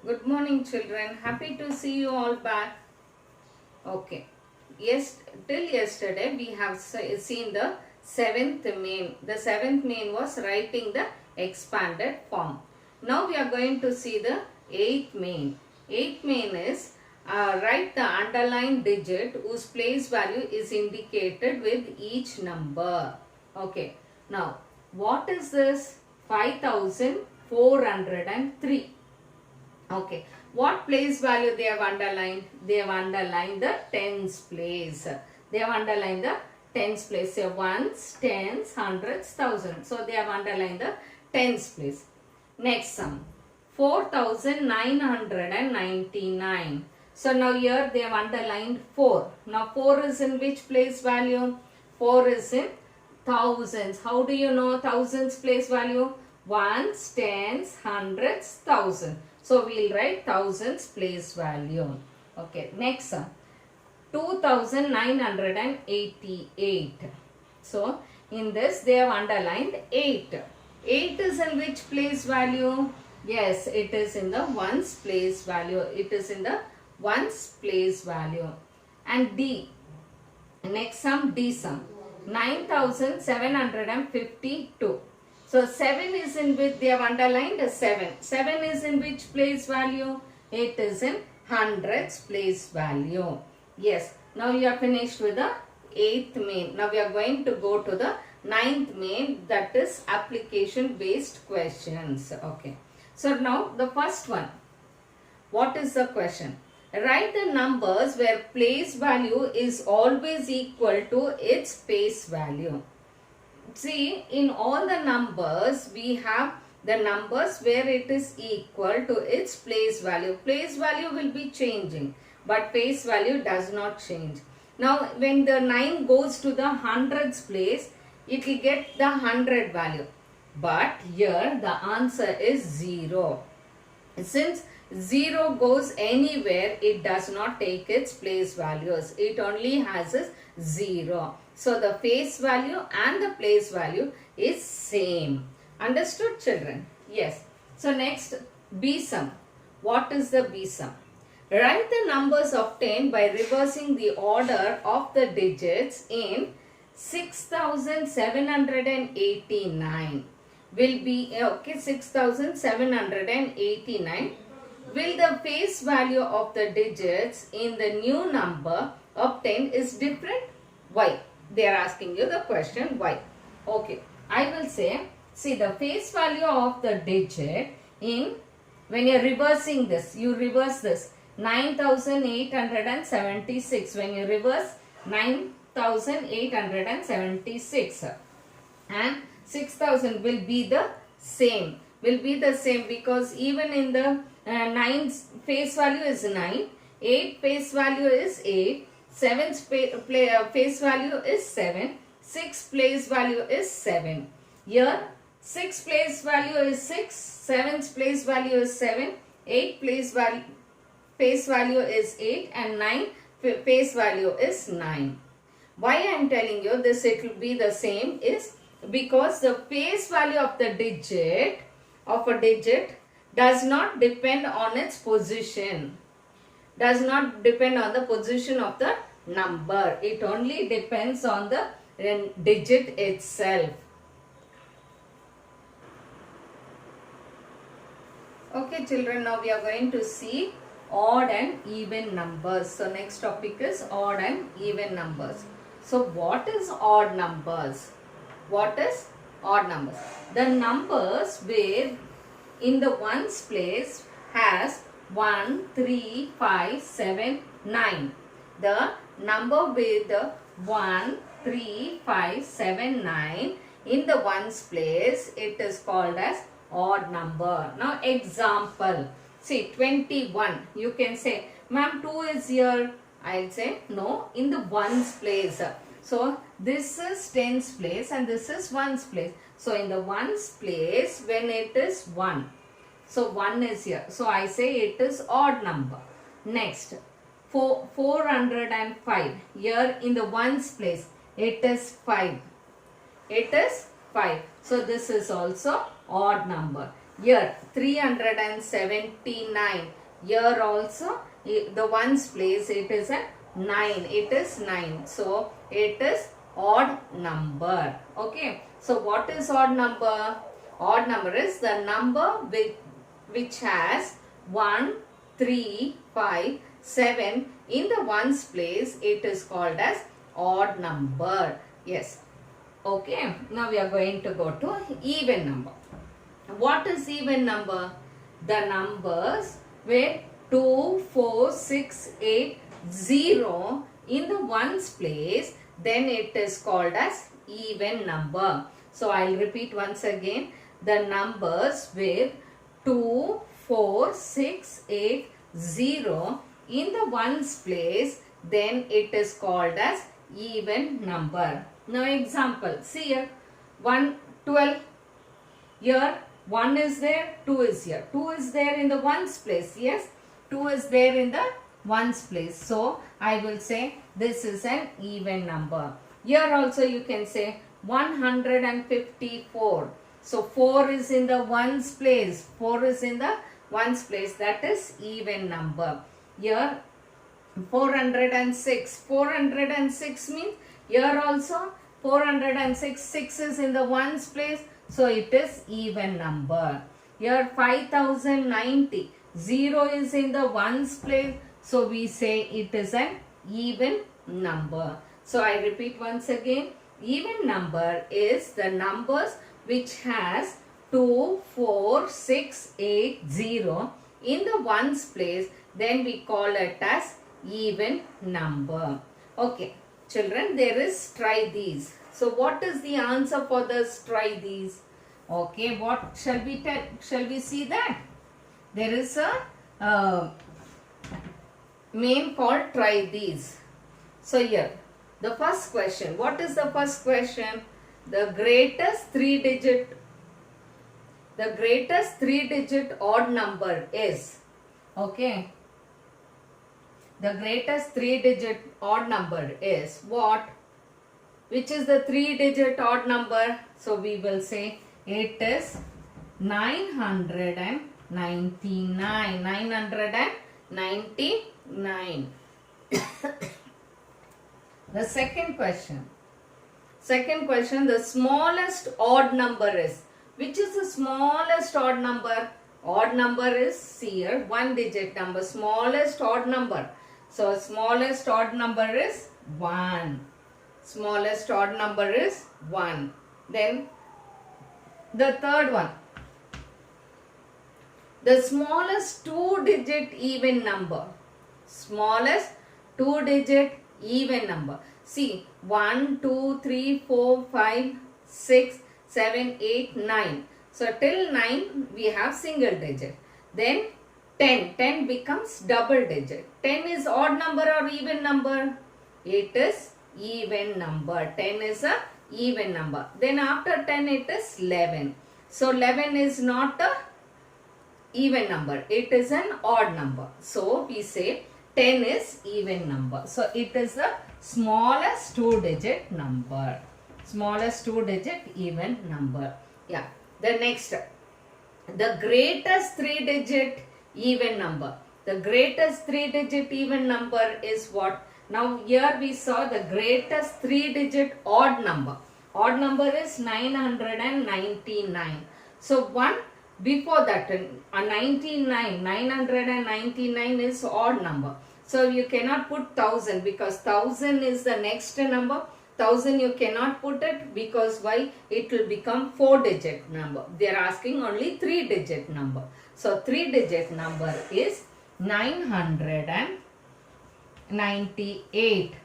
Good morning, children. Happy to see you all back. Okay. Yes, till yesterday we have seen the seventh main. The seventh main was writing the expanded form. Now we are going to see the eighth main. Eighth main is write the underlined digit whose place value is indicated with each number. Okay. Now, what is this? 5403. Okay. What place value they have underlined? They have underlined the tens place. They have underlined the tens place. Say ones, tens, hundreds, thousands. So they have underlined the tens place. Next sum. 4999. So now here they have underlined 4. Now 4 is in which place value? 4 is in thousands. How do you know thousands place value? Ones, tens, hundreds, thousand. So we'll write thousands place value. Okay, next one. 2988. So in this they have underlined 8. 8 is in which place value? Yes, it is in the ones place value. It is in the ones place value. And D. Next sum, D sum. 9752. So 7 is in which they have underlined 7. 7 is in which place value? It is in hundreds place value. Yes. Now you are finished with the 8th main. Now we are going to go to the 9th main, that is application based questions. Okay. So now the first one. What is the question? Write the numbers where place value is always equal to its face value. See, in all the numbers, we have the numbers where it is equal to its place value. Place value will be changing, but face value does not change. Now, when the 9 goes to the hundreds place, it will get the 100 value. But here, the answer is 0. Since 0 goes anywhere, it does not take its place values. It only has a 0. So the face value and the place value is same. Understood, children? Yes. So next, B sum. What is the B sum? Write the numbers obtained by reversing the order of the digits in 6789. Will be, okay, 6789. Will the face value of the digits in the new number obtained is different? Why? They are asking you the question why. Okay, I will say, see the face value of the digit in, when you are reversing this, you reverse this 9876. When you reverse 9876 and 6000 will be the same. Will be the same because even in the 9 face value is 9, 8 face value is 8, 7 face value is 7, 6 place value is 7. Here 6 place value is 6, 7 place value is 7, 8 place value face value is 8 and 9 face value is 9. Why I am telling you this it will be the same is because the face value of the digit does not depend on its position. Does not depend on the position of the number. It only depends on the digit itself. Okay, children, now we are going to see odd and even numbers. So next topic is odd and even numbers. So what is odd numbers? What is odd numbers? The numbers where in the ones place has 1, 3, 5, 7, 9. The number with the 1, 3, 5, 7, 9 in the ones place, it is called as odd number. Now example, see 21. You can say, ma'am 2 is here. I'll say no, in the ones place. So this is tens place and this is ones place. So in the ones place when it is 1. So 1 is here. So I say it is odd number. Next 405. Here in the ones place it is 5. It is 5. So this is also odd number. Here 379. Here also the ones place it is a 9. It is 9. So it is odd number. Okay. So what is odd number? Odd number is the number which has 1, 3, 5, 7 in the ones place. It is called as odd number. Yes. Okay. Now we are going to go to even number. What is even number? The numbers where 2, 4, 6, 8, 0 in the ones place, then it is called as even number. So I'll repeat once again. The numbers with 2, 4, 6, 8, 0 in the ones place, then it is called as even number. Now example, see here, 1, 12. Here 1 is there, 2 is here. 2 is there in the ones place. Yes, 2 is there in the ones place. So I will say this is an even number. Here also you can say 154. So 4 is in the ones place. 4 is in the ones place. That is even number. Here 406. 406 means here also 406. 6 is in the ones place. So it is even number. Here 5090. 0 is in the ones place. So we say it is an even number. So I repeat once again. Even number is the numbers which has 2, 4, 6, 8, 0 in the ones place. Then we call it as even number. Okay. Children, there is try these. So what is the answer for this try these? Okay, what shall we tell? Shall we see that? There is a main called try these. So here, the first question. What is the first question? The greatest three digit odd number is. Okay. The greatest 3-digit odd number is what? Which is the 3-digit odd number? So we will say it is 999. 999. The second question. The smallest odd number is. Which is the smallest odd number? Odd number is here 1-digit number. Smallest odd number. So smallest odd number is 1. Smallest odd number is 1. Then the third one. The smallest 2-digit even number. Smallest 2-digit even number. See 1, 2, 3, 4, 5, 6, 7, 8, 9. So till 9 we have single digit. Then 10. 10 becomes double digit. 10 is odd number or even number? It is even number. 10 is a even number. Then after 10 it is 11. So 11 is not a even number. It is an odd number. So we say 10 is even number. So it is the smallest 2-digit number. Smallest 2-digit even number. Yeah. The next. The greatest 3-digit even number. The greatest 3-digit even number is what? Now here we saw the greatest 3-digit odd number. Odd number is 999. So one before that 999 is odd number. So you cannot put 1000 because 1000 is the next number. 1000 you cannot put it because why? It will become 4-digit number. They are asking only 3-digit number. So 3-digit number is 998.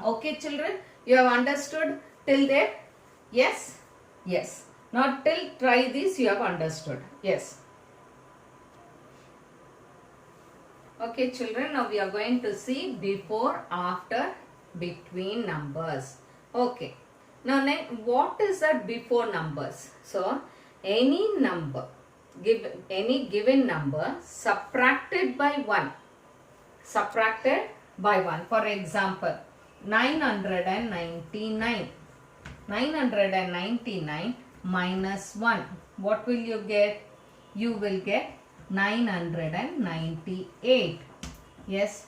Okay children, you have understood till there? Yes? Yes. Not till try this you have understood. Yes. Okay children, now we are going to see before, after, between numbers. Okay. Now what is that before numbers? So any number, any given number subtracted by 1. Subtracted by 1. For example, 999. 999 minus 1. what will you get? You will get 998. Yes.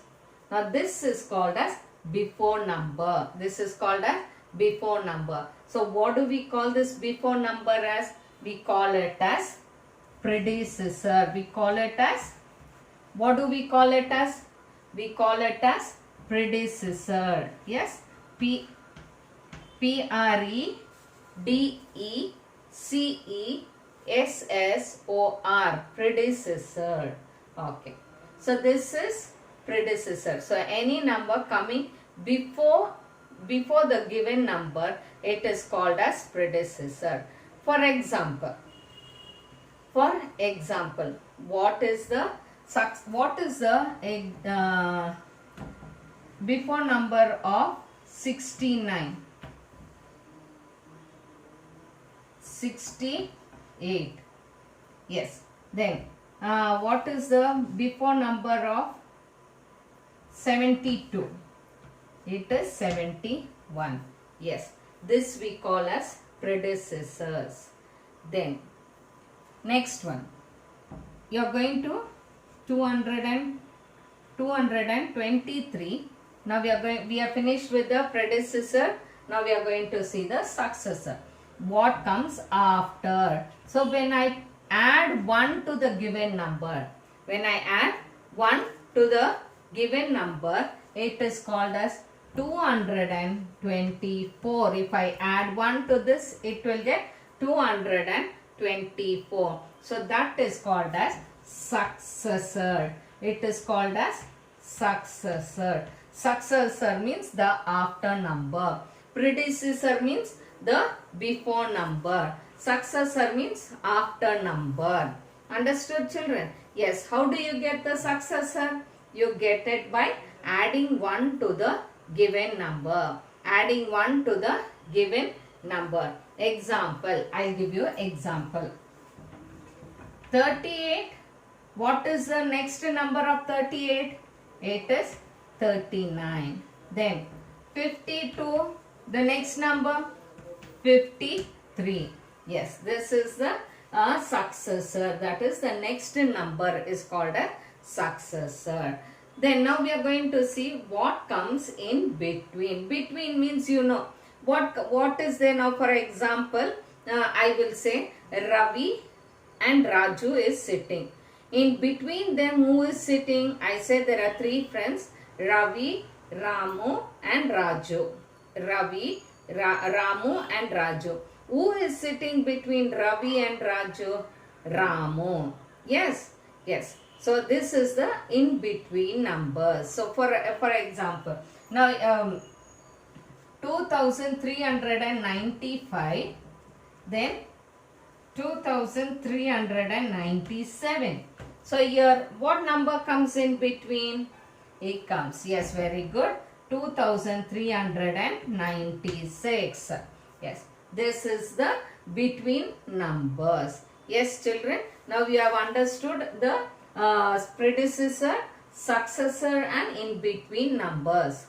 Now this is called as before number. This is called as before number. So what do we call this before number as? We call it as predecessor. We call it as, what do we call it as? We call it as predecessor. Yes. Predecessor. Predecessor. Okay. So this is predecessor. So any number coming before the given number, it is called as predecessor. For example, what is the before number of 69? 68. Yes. Then what is the before number of 72? It is 71. Yes. This we call as predecessors. Then next one, you are going to 223. Now we are finished with the predecessor. Now we are going to see the successor. What comes after? So when I add 1 to the given number, it is called as 224. If I add 1 to this, it will get 224. So that is called as successor. It is called as successor. Successor means the after number. Predecessor means the before number. Successor means after number. Understood, children? Yes. How do you get the successor? You get it by adding 1 to the given number. Adding 1 to the given number. Example. I'll give you example. 38. What is the next number of 38? It is 39. Then 52. The next number 53. Yes, this is the successor. That is the next number is called a successor. Then now we are going to see what comes in between. Between means you know what is there now. For example, I will say Ravi and Raju is sitting. In between them, who is sitting? I say there are 3 friends, Ravi, Ramu and Raju. Ravi, Ramu and Raju. Who is sitting between Ravi and Raju? Ramu. Yes, yes. So this is the in between numbers. So for example, now 2395, then 2397. So here what number comes in between? It comes, yes, very good, 2396. Yes, this is the between numbers. Yes, children, now we have understood the predecessor, successor and in between numbers.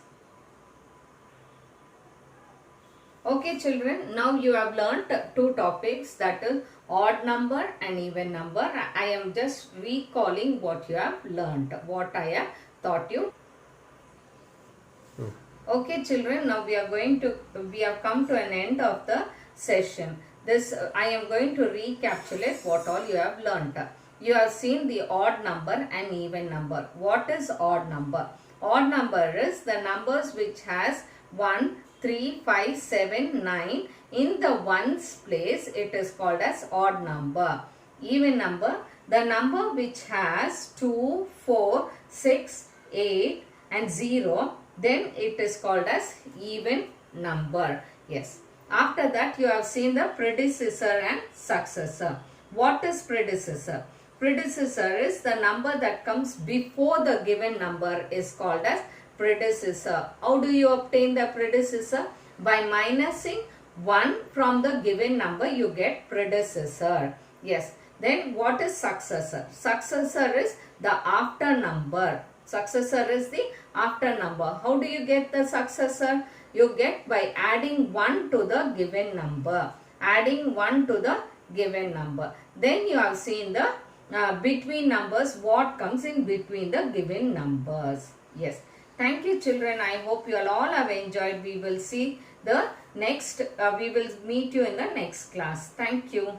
Okay, children, now you have learnt 2 topics, that is odd number and even number. I am just recalling what you have learnt, what I have taught you. Okay, children, now we have come to an end of the session. This I am going to recapitulate what all you have learnt. You have seen the odd number and even number. What is odd number? Odd number is the numbers which has 1, 3, 5, 7, 9. In the ones place, it is called as odd number. Even number, the number which has 2, 4, 6, 8 and 0, then it is called as even number. Yes. After that, you have seen the predecessor and successor. What is predecessor? Predecessor is the number that comes before the given number is called as predecessor. How do you obtain the predecessor? By minusing 1 from the given number, you get predecessor. Yes. Then what is successor? Successor is the after number. Successor is the after number. How do you get the successor? You get by adding 1 to the given number. Adding 1 to the given number. Then you have seen the between numbers, what comes in between the given numbers. Yes. Thank you children. I hope you all have enjoyed. We will see the next, we will meet you in the next class. Thank you.